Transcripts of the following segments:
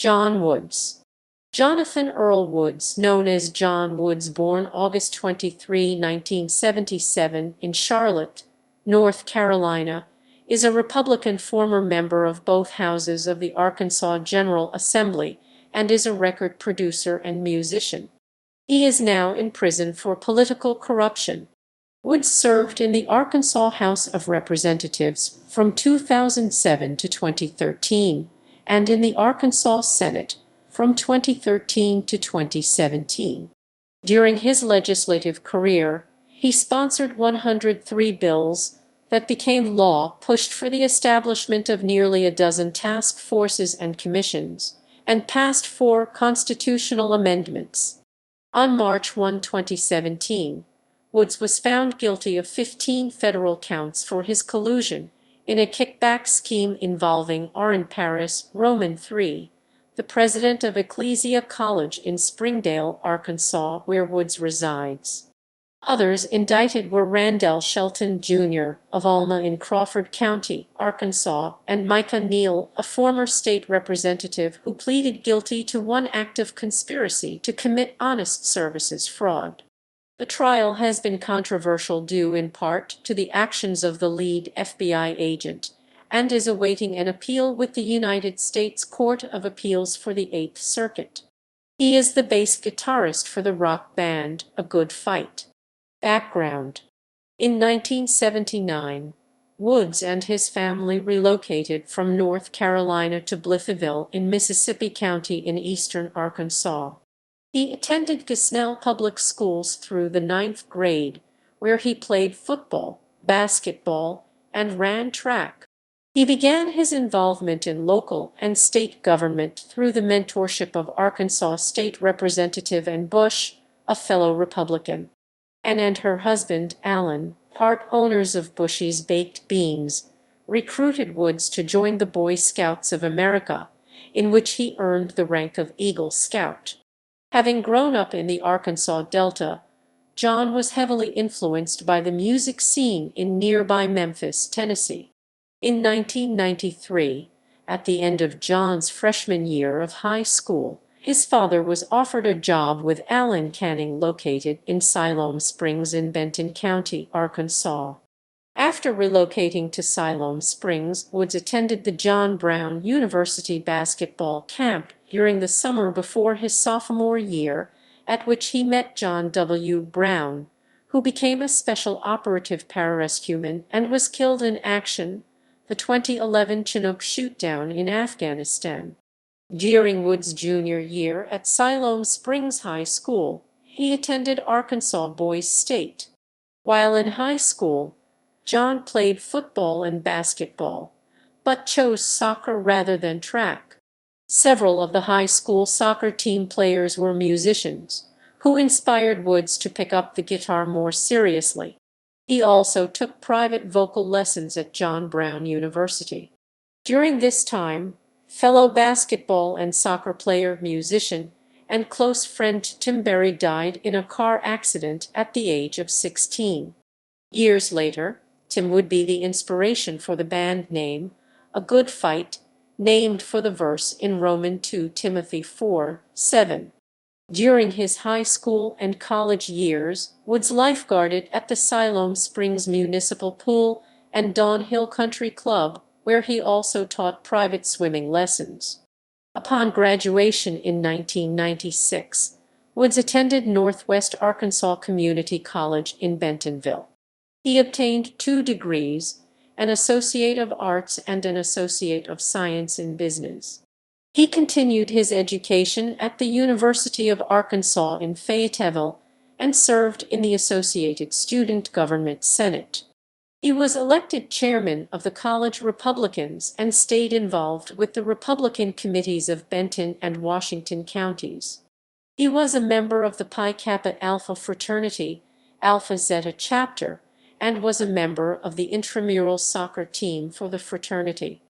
Jon Woods. Jonathan Earl Woods, known as Jon Woods, born August 23, 1977, in Charlotte, North Carolina, is a Republican former member of both houses of the Arkansas General Assembly and is a record producer and musician. He is now in prison for political corruption. Woods served in the Arkansas House of Representatives from 2007 to 2013 and in the Arkansas Senate from 2013 to 2017. During his legislative career, he sponsored 103 bills that became law, pushed for the establishment of nearly a dozen task forces and commissions, and passed 4 constitutional amendments. On March 1, 2017, Woods was found guilty of 15 federal counts for his collusion in a kickback scheme involving Oren Paris, Roman III, the president of Ecclesia College in Springdale, Arkansas, where Woods resides. Others indicted were Randell Shelton, Jr. of Alma in Crawford County, Arkansas, and Micah Neal, a former state representative who pleaded guilty to 1 act of conspiracy to commit honest services fraud. The trial has been controversial due in part to the actions of the lead FBI agent and is awaiting an appeal with the United States Court of Appeals for the Eighth Circuit. He is the bass guitarist for the rock band A Good Fight. Background: in 1979, Woods and his family relocated from North Carolina to Blytheville in Mississippi County in eastern Arkansas. He attended Gosnell Public Schools through the 9th grade, where he played football, basketball, and ran track. He began his involvement in local and state government through the mentorship of Arkansas State Representative Ann Bush, a fellow Republican. Ann and her husband, Alan, part owners of Bush's Baked Beans, recruited Woods to join the Boy Scouts of America, in which he earned the rank of Eagle Scout. Having grown up in the Arkansas Delta, Jon was heavily influenced by the music scene in nearby Memphis, Tennessee. In 1993, at the end of Jon's freshman year of high school, his father was offered a job with Allen Canning located in Siloam Springs in Benton County, Arkansas. After relocating to Siloam Springs, Woods attended the John Brown University basketball camp during the summer before his sophomore year, at which he met John W. Brown, who became a special operative pararescueman and was killed in action, the 2011 Chinook shootdown in Afghanistan. During Woods' junior year at Siloam Springs High School, he attended Arkansas Boys State. While in high school, Jon played football and basketball, but chose soccer rather than track. Several of the high school soccer team players were musicians, who inspired Woods to pick up the guitar more seriously. He also took private vocal lessons at John Brown University. During this time, fellow basketball and soccer player, musician, and close friend Tim Berry died in a car accident at the age of 16. Years later, Tim would be the inspiration for the band name, A Good Fight, named for the verse in Romans 2 Timothy 4:7. During his high school and college years, Woods lifeguarded at the Siloam Springs Municipal Pool and Dawn Hill Country Club, where he also taught private swimming lessons. Upon graduation in 1996, Woods attended Northwest Arkansas Community College in Bentonville. He obtained 2 degrees, an Associate of Arts and an Associate of Science in Business. He continued his education at the University of Arkansas in Fayetteville and served in the Associated Student Government Senate. He was elected chairman of the college Republicans and stayed involved with the Republican committees of Benton and Washington counties. He was a member of the Pi Kappa Alpha fraternity, Alpha Zeta chapter, and was a member of the intramural soccer team for the fraternity.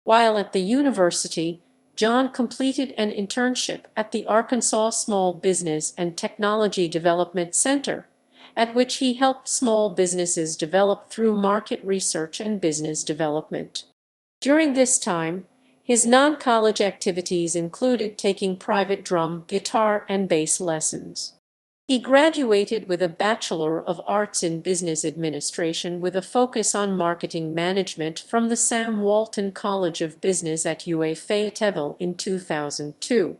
While at the university, Jon completed an internship at the Arkansas Small Business and Technology Development Center, at which he helped small businesses develop through market research and business development. During this time, His non-college activities included taking private drum, guitar, and bass lessons. He graduated with a Bachelor of Arts in Business Administration with a focus on marketing management from the Sam Walton College of Business at UA Fayetteville in 2002.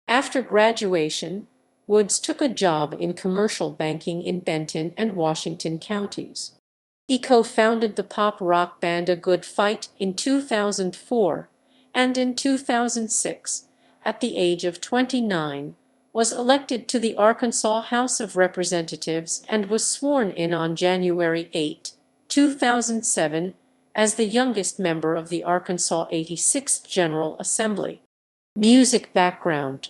After graduation, Woods took a job in commercial banking in Benton and Washington counties. He co-founded the pop-rock band A Good Fight in 2004, and in 2006, at the age of 29, was elected to the Arkansas House of Representatives and was sworn in on January 8, 2007, as the youngest member of the Arkansas 86th General Assembly. Music background.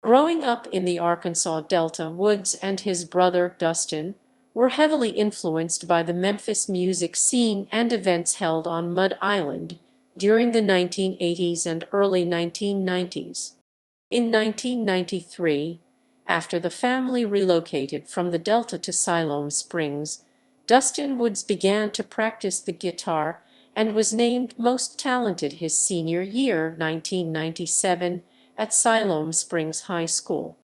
Growing up in the Arkansas Delta, Woods and his brother Dustin were heavily influenced by the Memphis music scene and events held on Mud Island during the 1980s and early 1990s. In 1993, after the family relocated from the Delta to Siloam Springs, Dustin Woods began to practice the guitar and was named Most Talented his senior year, 1997, at Siloam Springs High School.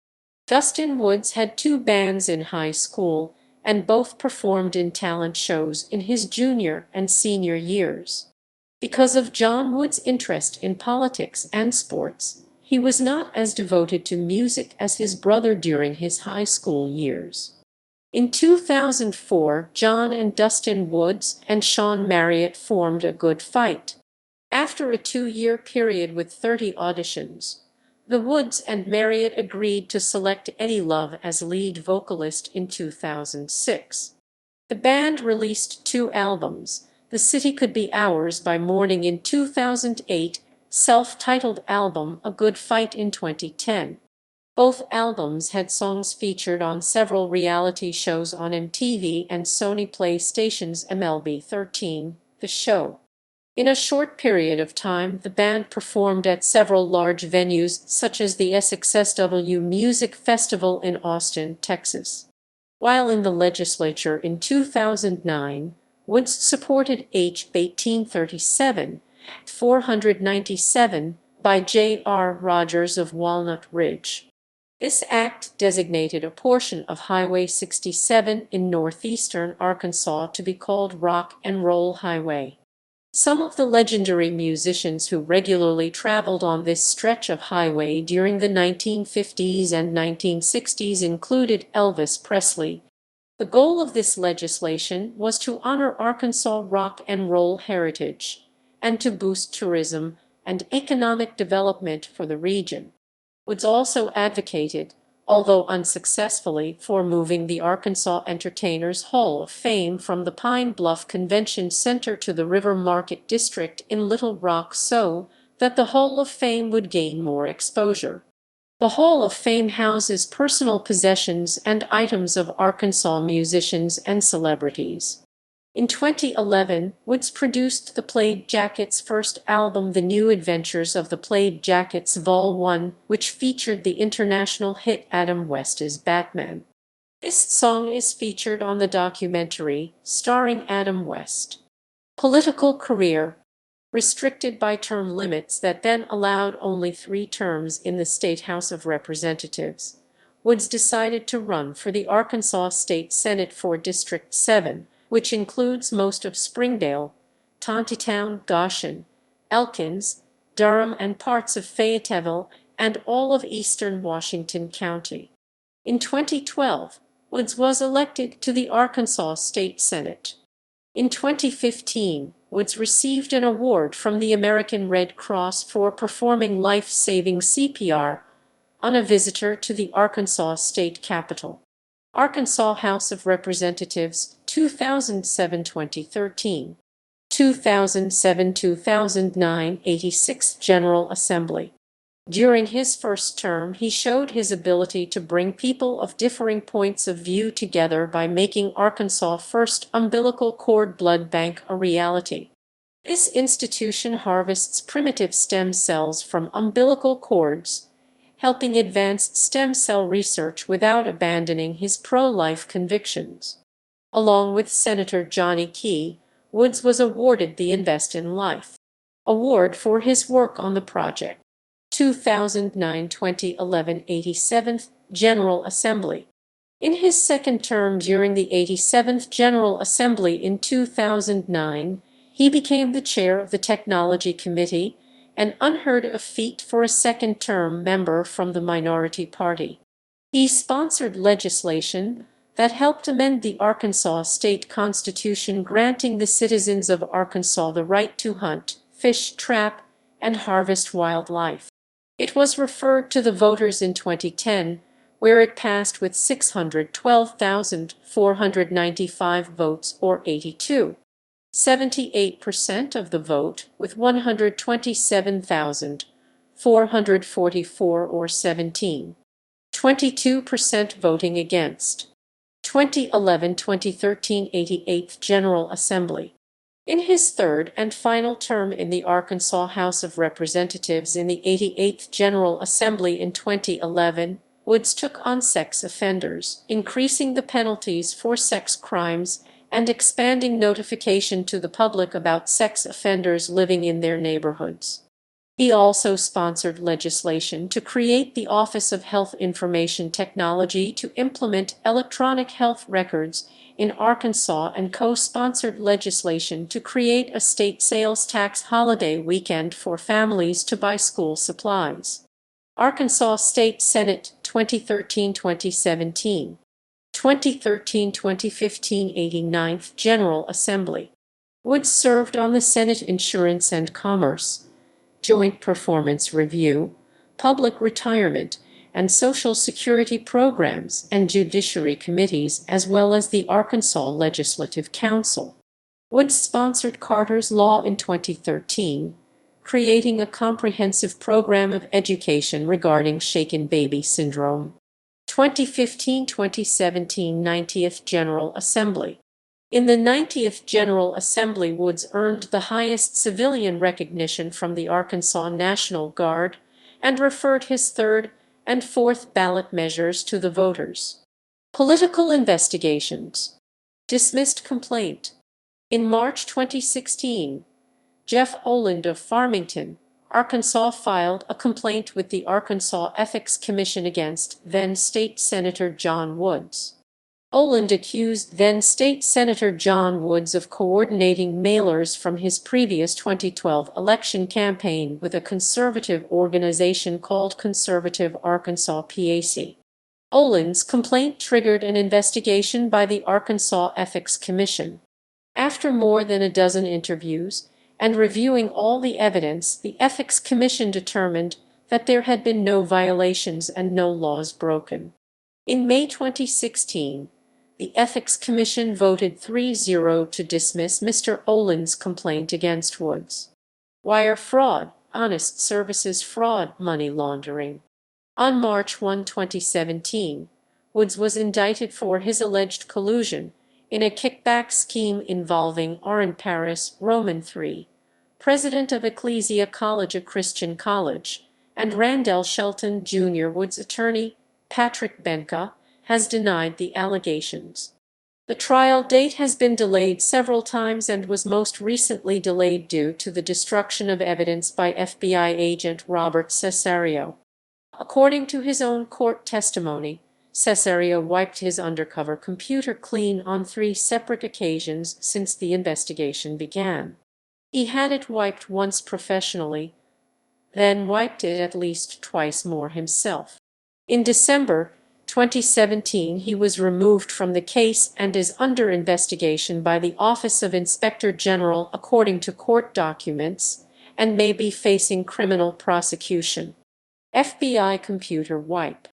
Dustin Woods had two bands in high school, and both performed in talent shows in his junior and senior years. Because of Jon Woods' interest in politics and sports, he was not as devoted to music as his brother during his high school years. In 2004, Jon and Dustin Woods and Sean Marriott formed A Good Fight. After a 2-year period with 30 auditions, the Woods and Marriott agreed to select Eddie Love as lead vocalist in 2006. The band released 2 albums, The City Could Be Ours by Morning in 2008, self-titled album A Good Fight in 2010. Both albums had songs featured on several reality shows on MTV and Sony PlayStation's MLB 13, The Show. In a short period of time, the band performed at several large venues such as the SXSW Music Festival in Austin, Texas. While in the legislature in 2009, Woods supported H. 1837, 497 by J.R. Rogers of Walnut Ridge. This act designated a portion of Highway 67 in northeastern Arkansas to be called Rock and Roll Highway. Some of the legendary musicians who regularly traveled on this stretch of highway during the 1950s and 1960s included Elvis Presley. The goal of this legislation was to honor Arkansas rock and roll heritage and to boost tourism and economic development for the region. Woods also advocated, although unsuccessfully, for moving the Arkansas Entertainers Hall of Fame from the Pine Bluff Convention Center to the River Market District in Little Rock so that the Hall of Fame would gain more exposure. The Hall of Fame houses personal possessions and items of Arkansas musicians and celebrities. In 2011, Woods produced the Plaid Jackets' first album, The New Adventures of the Plaid Jackets Vol. 1, which featured the international hit Adam West's Batman. This song is featured on the documentary starring Adam West. Political career. Restricted by term limits that then allowed only 3 terms in the State House of Representatives, Woods decided to run for the Arkansas State Senate for District 7, which includes most of Springdale, Tontitown, Goshen, Elkins, Durham, and parts of Fayetteville, and all of eastern Washington County. In 2012, Woods was elected to the Arkansas State Senate. In 2015, Woods received an award from the American Red Cross for performing life-saving CPR on a visitor to the Arkansas State Capitol. Arkansas House of Representatives, 2007-2013. 2007-2009 86th General Assembly. During his first term, he showed his ability to bring people of differing points of view together by making Arkansas' first umbilical cord blood bank a reality. This institution harvests primitive stem cells from umbilical cords, helping advance stem cell research without abandoning his pro-life convictions. Along with Senator Johnny Key, Woods was awarded the Invest in Life Award for his work on the project. 2009-2011 87th General Assembly. In his second term during the 87th General Assembly in 2009, he became the chair of the Technology Committee, an unheard-of feat for a second-term member from the minority party. He sponsored legislation that helped amend the Arkansas state constitution, granting the citizens of Arkansas the right to hunt, fish, trap, and harvest wildlife. It was referred to the voters in 2010, where it passed with 612,495 votes, or 78% of the vote, with 127,444, or 22% voting against. 2011-2013 88th General Assembly. In his third and final term in the Arkansas House of Representatives in the 88th General Assembly in 2011, Woods took on sex offenders, increasing the penalties for sex crimes and expanding notification to the public about sex offenders living in their neighborhoods. He also sponsored legislation to create the Office of Health Information Technology to implement electronic health records in Arkansas and co-sponsored legislation to create a state sales tax holiday weekend for families to buy school supplies. Arkansas State Senate 2013-2017. 2013-2015 89th General Assembly. Woods served on the Senate Insurance and Commerce, Joint Performance Review, Public Retirement, and Social Security Programs and Judiciary Committees, as well as the Arkansas Legislative Council. Woods sponsored Carter's Law in 2013, creating a comprehensive program of education regarding shaken baby syndrome. 2015-2017 90th General Assembly. In the 90th General Assembly, Woods earned the highest civilian recognition from the Arkansas National Guard and referred his third and fourth ballot measures to the voters. Political investigations. Dismissed complaint. In March 2016, Jeff Oland of Farmington, Arkansas filed a complaint with the Arkansas Ethics Commission against then-State Senator Jon Woods. Oland accused then-State Senator Jon Woods of coordinating mailers from his previous 2012 election campaign with a conservative organization called Conservative Arkansas PAC. Oland's complaint triggered an investigation by the Arkansas Ethics Commission. After more than a dozen interviews and reviewing all the evidence, the Ethics Commission determined that there had been no violations and no laws broken. In May 2016, the Ethics Commission voted 3-0 to dismiss Mr. Oland's complaint against Woods. Wire fraud, honest services fraud, money laundering. On March 1, 2017, Woods was indicted for his alleged collusion in a kickback scheme involving Oren Paris, Roman III, president of Ecclesia College, a Christian college, and Randell Shelton, Jr. Woods' attorney, Patrick Benka, has denied the allegations. The trial date has been delayed several times and was most recently delayed due to the destruction of evidence by FBI agent Robert Cesario. According to his own court testimony, Cesario wiped his undercover computer clean on 3 separate occasions since the investigation began. He had it wiped once professionally, then wiped it at least twice more himself. In December 2017, he was removed from the case and is under investigation by the Office of Inspector General according to court documents, and may be facing criminal prosecution. FBI computer wipe.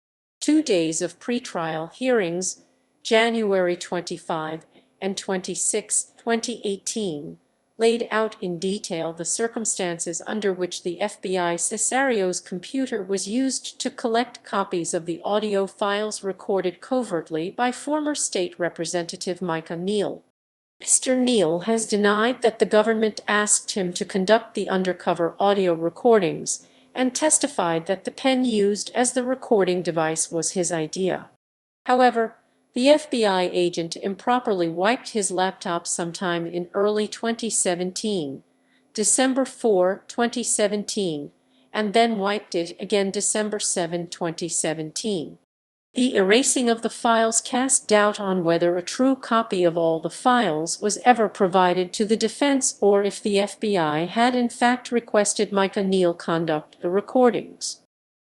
2 days of pretrial hearings, January 25 and 26, 2018, laid out in detail the circumstances under which the FBI Cesario's computer was used to collect copies of the audio files recorded covertly by former State Representative Micah Neal. Mr. Neal has denied that the government asked him to conduct the undercover audio recordings and testified that the pen used as the recording device was his idea. However, the FBI agent improperly wiped his laptop sometime in early 2017, December 4, 2017, and then wiped it again December 7, 2017. The erasing of the files cast doubt on whether a true copy of all the files was ever provided to the defense or if the FBI had in fact requested Micah Neal conduct the recordings.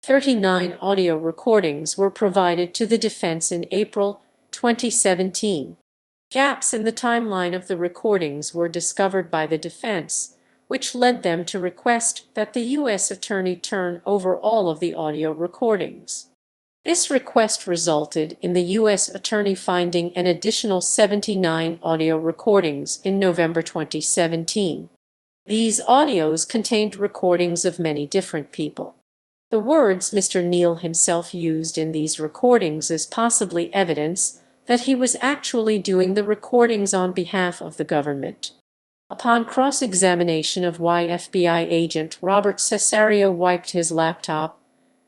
39 audio recordings were provided to the defense in April 2017. Gaps in the timeline of the recordings were discovered by the defense, which led them to request that the U.S. Attorney turn over all of the audio recordings. This request resulted in the U.S. Attorney finding an additional 79 audio recordings in November 2017. These audios contained recordings of many different people. The words Mr. Neal himself used in these recordings is possibly evidence that he was actually doing the recordings on behalf of the government. Upon cross-examination of why FBI agent Robert Cesario wiped his laptop,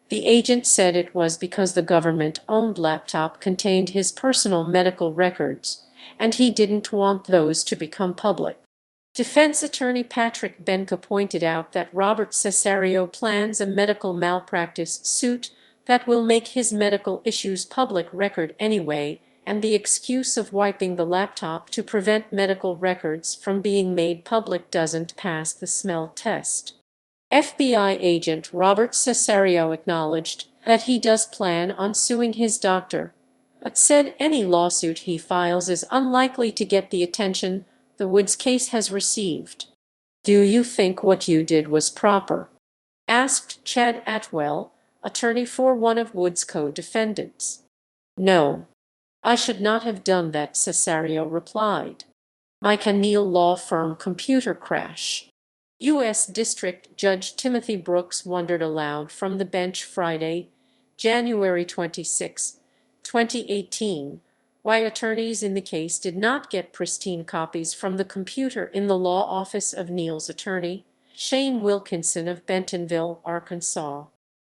the agent said it was because the government-owned laptop contained his personal medical records, and he didn't want those to become public. Defense attorney Patrick Benka pointed out that Robert Cesario plans a medical malpractice suit that will make his medical issues public record anyway, and the excuse of wiping the laptop to prevent medical records from being made public doesn't pass the smell test. FBI agent Robert Cesario acknowledged that he does plan on suing his doctor, but said any lawsuit he files is unlikely to get the attention the Woods case has received. "Do you think what you did was proper?" asked Chad Atwell, attorney for one of Woods' co-defendants. "No. I should not have done that," Cesario replied. Micah Neal law firm computer crash. U.S. District Judge Timothy Brooks wondered aloud from the bench Friday, January 26, 2018, why attorneys in the case did not get pristine copies from the computer in the law office of Neal's attorney, Shane Wilkinson of Bentonville, Arkansas.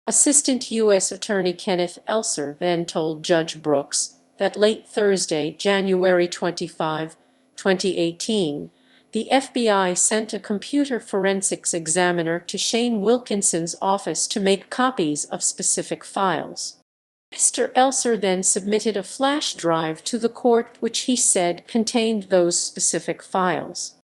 Assistant U.S. Attorney Kenneth Elser then told Judge Brooks that late Thursday, January 25, 2018, the FBI sent a computer forensics examiner to Shane Wilkinson's office to make copies of specific files. Mr. Elser then submitted a flash drive to the court which he said contained those specific files.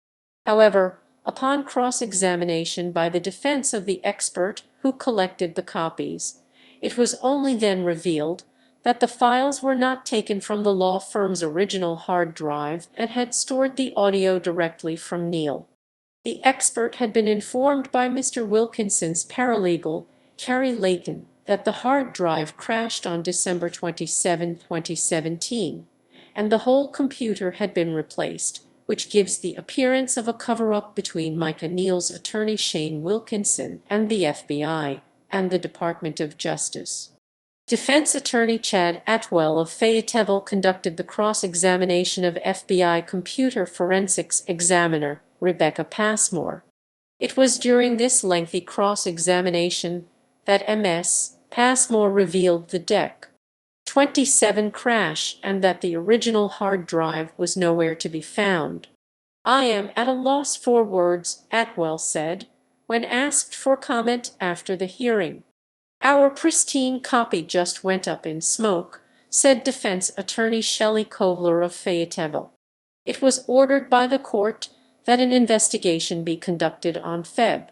However, upon cross-examination by the defense of the expert who collected the copies, it was only then revealed that the files were not taken from the law firm's original hard drive and had stored the audio directly from Neal. The expert had been informed by Mr. Wilkinson's paralegal, Carrie Layton, that the hard drive crashed on December 27, 2017, and the whole computer had been replaced, which gives the appearance of a cover-up between Micah Neal's attorney Shane Wilkinson and the FBI and the Department of Justice. Defense attorney Chad Atwell of Fayetteville conducted the cross-examination of FBI computer forensics examiner Rebecca Passmore. It was during this lengthy cross-examination that Ms. Passmore revealed the Dec. 27 crash and that the original hard drive was nowhere to be found. "I am at a loss for words," Atwell said, when asked for comment after the hearing. "Our pristine copy just went up in smoke," said defense attorney Shelley Kovler of Fayetteville. It was ordered by the court that an investigation be conducted on Feb.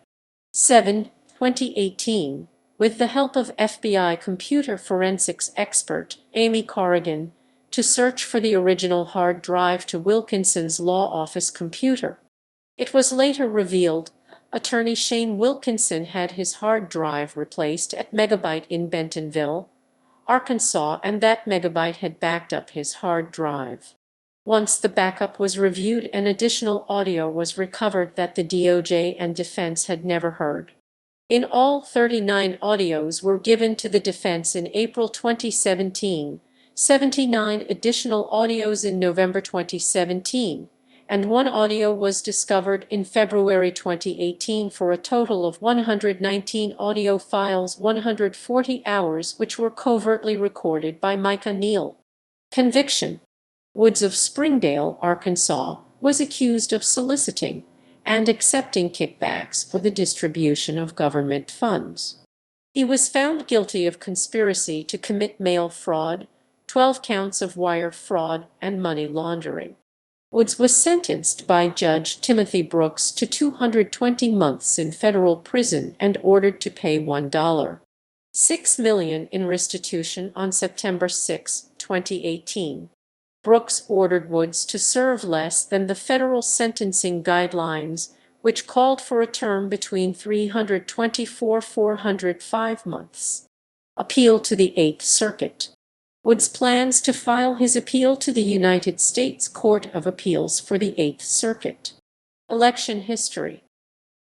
7, 2018, with the help of FBI computer forensics expert Amy Corrigan, to search for the original hard drive to Wilkinson's law office computer. It was later revealed attorney Shane Wilkinson had his hard drive replaced at Megabyte in Bentonville, Arkansas, and that Megabyte had backed up his hard drive. Once the backup was reviewed, an additional audio was recovered that the DOJ and defense had never heard. In all, 39 audios were given to the defense in April 2017, 79 additional audios in November 2017, and one audio was discovered in February 2018 for a total of 119 audio files, 140 hours, which were covertly recorded by Micah Neal. Conviction. Woods of Springdale, Arkansas, was accused of soliciting and accepting kickbacks for the distribution of government funds. He was found guilty of conspiracy to commit mail fraud, 12 counts of wire fraud, and money laundering. Woods was sentenced by Judge Timothy Brooks to 220 months in federal prison and ordered to pay $1.6 million in restitution on September 6, 2018. Brooks ordered Woods to serve less than the federal sentencing guidelines, which called for a term between 324–405 months. Appeal to the Eighth Circuit. Woods plans to file his appeal to the United States Court of Appeals for the Eighth Circuit. Election history.